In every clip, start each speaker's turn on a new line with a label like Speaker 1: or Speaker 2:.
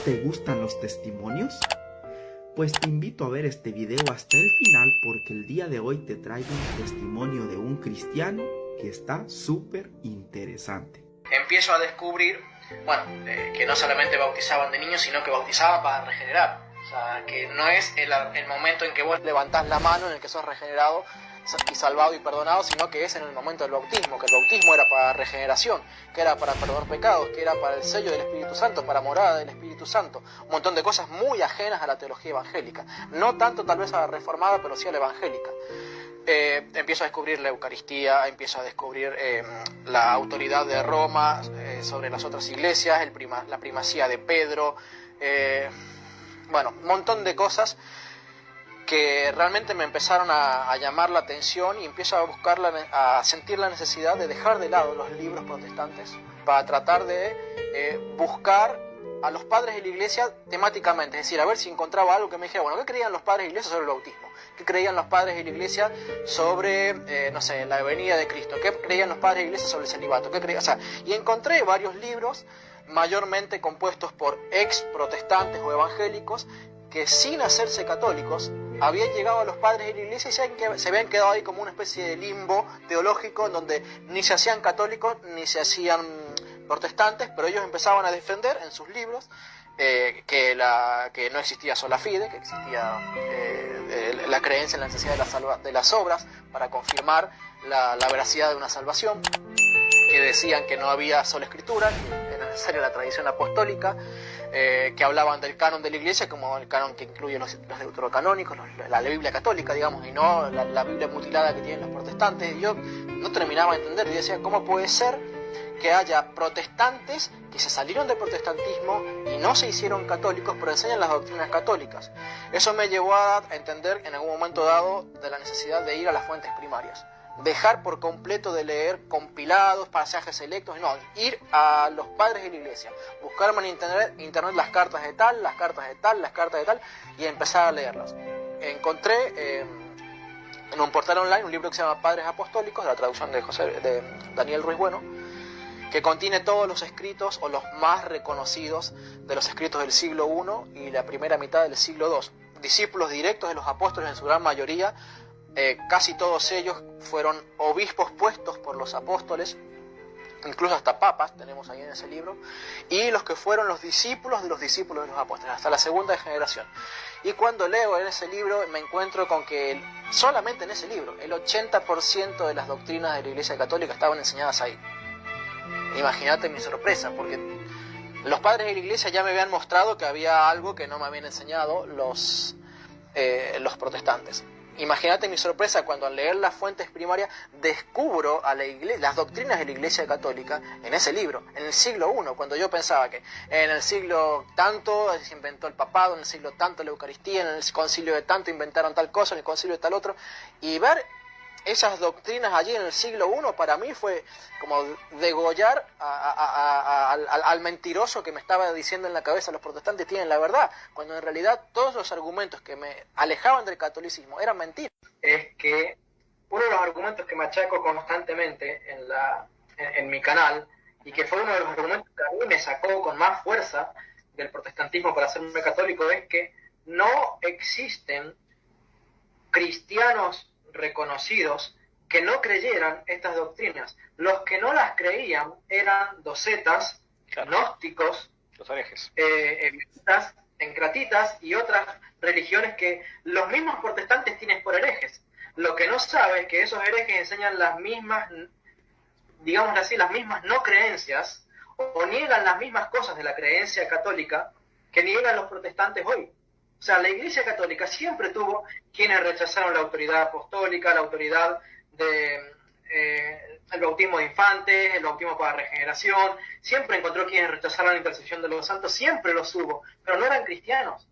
Speaker 1: ¿Te gustan los testimonios? Pues te invito a ver este video hasta el final porque el día de hoy te traigo un testimonio de un cristiano que está súper interesante.
Speaker 2: Empiezo a descubrir, que no solamente bautizaban de niños, sino que bautizaban para regenerar. O sea, que no es el momento en que vos levantás la mano en el que sos regenerado y salvado y perdonado, sino que es en el momento del bautismo, que el bautismo era para regeneración, que era para perdonar pecados, que era para el sello del Espíritu Santo, para morada del Espíritu Santo. Un montón de cosas muy ajenas a la teología evangélica. No tanto tal vez a la reformada, pero sí a la evangélica. Empiezo a descubrir la Eucaristía, empiezo a descubrir la autoridad de Roma sobre las otras iglesias, la primacía de Pedro, un montón de cosas que realmente me empezaron a llamar la atención y empiezo a sentir la necesidad de dejar de lado los libros protestantes para tratar de buscar a los padres de la iglesia temáticamente, es decir, a ver si encontraba algo que me dijera, ¿qué creían los padres de la iglesia sobre el bautismo? ¿Qué creían los padres de la iglesia sobre, la venida de Cristo? ¿Qué creían los padres de la iglesia sobre el celibato? Y encontré varios libros, mayormente compuestos por ex protestantes o evangélicos, que sin hacerse católicos, habían llegado a los padres de la iglesia y se habían quedado ahí como una especie de limbo teológico en donde ni se hacían católicos ni se hacían protestantes, pero ellos empezaban a defender en sus libros que no existía sola fide, que existía la creencia en la necesidad de las obras para confirmar la veracidad de una salvación, que decían que no había sola escritura, que era necesaria la tradición apostólica, que hablaban del canon de la iglesia como el canon que incluye los deuterocanónicos, la Biblia católica, digamos, y no la Biblia mutilada que tienen los protestantes. Y yo no terminaba de entender, y decía, ¿cómo puede ser que haya protestantes que se salieron del protestantismo y no se hicieron católicos, pero enseñan las doctrinas católicas? Eso me llevó a entender en algún momento dado de la necesidad de ir a las fuentes primarias. Dejar por completo de leer compilados, pasajes selectos, no, ir a los padres de la iglesia, buscarme en internet las cartas de tal, las cartas de tal, las cartas de tal, y empezar a leerlas. Encontré en un portal online un libro que se llama Padres Apostólicos, de la traducción de Daniel Ruiz Bueno, que contiene todos los escritos o los más reconocidos de los escritos del siglo I y la primera mitad del siglo II. Discípulos directos de los apóstoles en su gran mayoría, casi todos ellos fueron obispos puestos por los apóstoles, incluso hasta papas tenemos ahí en ese libro, y los que fueron los discípulos de los apóstoles, hasta la segunda generación. Y cuando leo en ese libro me encuentro con que solamente en ese libro el 80% de las doctrinas de la Iglesia Católica estaban enseñadas ahí. Imagínate mi sorpresa, porque los padres de la iglesia ya me habían mostrado que había algo que no me habían enseñado los protestantes. Imagínate mi sorpresa cuando al leer las fuentes primarias descubro las doctrinas de la Iglesia Católica en ese libro, en el siglo I, cuando yo pensaba que en el siglo tanto se inventó el papado, en el siglo tanto la Eucaristía, en el concilio de tanto inventaron tal cosa, en el concilio de tal otro, y ver esas doctrinas allí en el siglo I para mí fue como degollar al mentiroso que me estaba diciendo en la cabeza los protestantes tienen la verdad, cuando en realidad todos los argumentos que me alejaban del catolicismo eran mentiras. Es que uno de los argumentos que machaco constantemente en mi canal, y que fue uno de los argumentos que a mí me sacó con más fuerza del protestantismo para hacerme católico, es que no existen cristianos reconocidos que no creyeran estas doctrinas. Los que no las creían eran docetas, gnósticos, los herejes, encratitas y otras religiones que los mismos protestantes tienen por herejes. Lo que no sabe es que esos herejes enseñan las mismas, digámoslo así, las mismas no creencias, o niegan las mismas cosas de la creencia católica que niegan los protestantes hoy. O sea, la Iglesia Católica siempre tuvo quienes rechazaron la autoridad apostólica, la autoridad el bautismo de infantes, el bautismo para regeneración, siempre encontró quienes rechazaron la intercesión de los santos, siempre los hubo, pero no eran cristianos,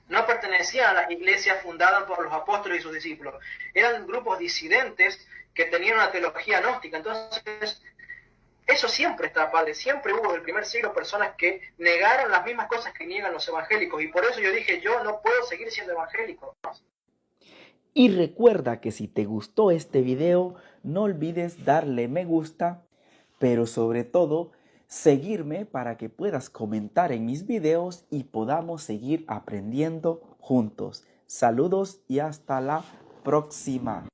Speaker 2: no pertenecían a las iglesias fundadas por los apóstoles y sus discípulos, eran grupos disidentes que tenían una teología gnóstica. Entonces, eso siempre está, padre, siempre hubo en el primer siglo personas que negaron las mismas cosas que niegan los evangélicos, y por eso yo dije, yo no puedo seguir siendo evangélico.
Speaker 1: Y recuerda que si te gustó este video, no olvides darle me gusta, pero sobre todo, seguirme para que puedas comentar en mis videos y podamos seguir aprendiendo juntos. Saludos y hasta la próxima.